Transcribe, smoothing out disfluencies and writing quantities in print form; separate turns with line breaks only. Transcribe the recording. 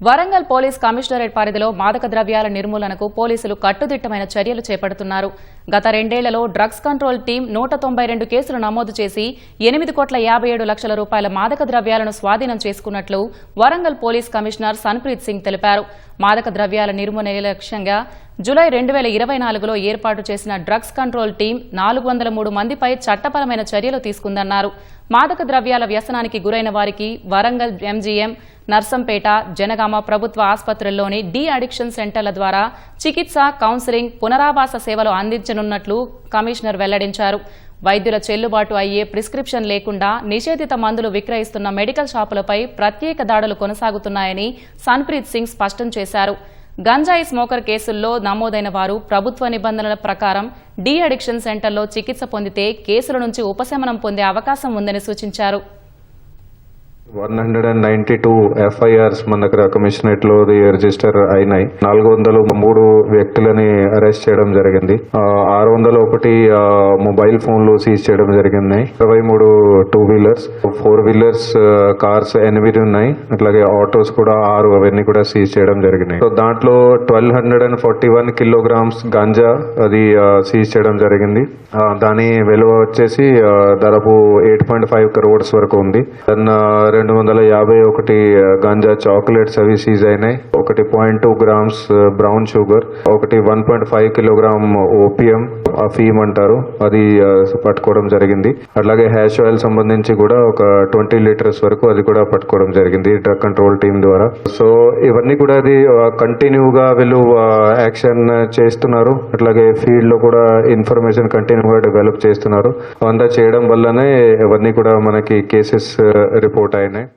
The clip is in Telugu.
వరంగల్ పోలీస్ కమిషనరేట్ పరిధిలో మాదక ద్రవ్యాల నిర్మూలనకు పోలీసులు కట్టుదిట్టమైన చర్యలు చేపడుతున్నారు. గత 2 ఏళ్లలో డ్రగ్స్ కంట్రోల్ టీం 192 కేసులు నమోదు చేసి 8,57,00,000 రూపాయల మాదక ద్రవ్యాలను స్వాధీనం చేసుకున్నట్లు వరంగల్ పోలీస్ కమిషనర్ సన్ప్రీత్ సింగ్ తెలిపారు. మాదక ద్రవ్యాల నిర్మూలన లక్ష్యంగా జూలై 2024లో ఏర్పాటు చేసిన డ్రగ్స్ కంట్రోల్ టీం 403 మందిపై చట్టపరమైన చర్యలు తీసుకుందన్నారు. మాదక ద్రవ్యాల వ్యసనానికి గురైన వారికి వరంగల్ ఎంజీఎం, నర్సంపేట, జనగామ ప్రభుత్వ ఆసుపత్రుల్లోని డి అడిక్షన్ సెంటర్ల ద్వారా చికిత్స, కౌన్సిలింగ్, పునరావాస సేవలు అందించనున్నట్లు కమిషనర్ వెల్లడించారు. వైద్యుల చెల్లుబాటు అయ్యే ప్రిస్క్రిప్షన్ లేకుండా నిషేధిత మందులు విక్రయిస్తున్న మెడికల్ షాపులపై ప్రత్యేక దాడులు కొనసాగుతున్నాయని సన్ప్రీత్ సింగ్ స్పష్టం చేశారు. గంజాయి స్మోకర్ కేసుల్లో నమోదైన వారు ప్రభుత్వ నిబంధనల ప్రకారం డి అడిక్షన్ సెంటర్లో చికిత్స పొందితే కేసుల నుంచి ఉపశమనం పొందే అవకాశం ఉందని సూచించారు.
192 FIRs మన దగ్గర కమిషనరేట్ లో రిజిస్టర్ అయినాయి. 403 వ్యక్తులని అరెస్ట్ చేయడం జరిగింది. 601 మొబైల్ ఫోన్లు సీజ్ చేయడం జరిగింది. 23 2 వీలర్స్, 4 వీలర్స్, కార్స్ 8 ఉన్నాయి. అట్లాగే ఆటోస్ కూడా 6, అవన్నీ కూడా సీజ్ చేయడం జరిగినాయి. సో దాంట్లో 1241 కిలోగ్రామ్స్ గాంజా అది సీజ్ చేయడం జరిగింది. దాని విలువ వచ్చేసి దాదాపు 8.5 crores వరకు ఉంది. 251 గాంజా చాక్లెట్స్ అవి సీజ్ అయినాయి. 1.2 grams brown sugar, 1.5 kilogram opium, అఫీమ్ అంటారు, అది పట్టుకోవడం జరిగింది. అట్లాగే హ్యాష్ ఆయిల్ సంబంధించి కూడా ఒక 20 liters వరకు అది కూడా పట్టుకోవడం జరిగింది డ్రగ్ కంట్రోల్ టీం ద్వారా. సో ఇవన్నీ కూడా అది కంటిన్యూగా వీళ్ళు యాక్షన్ చేస్తున్నారు. అట్లాగే ఫీల్డ్ లో కూడా ఇన్ఫర్మేషన్ కంటిన్యూగా డెవలప్ చేస్తున్నారు. అంతా చేయడం వల్లనే ఇవన్నీ కూడా మనకి కేసెస్ రిపోర్ట్ అయినాయి.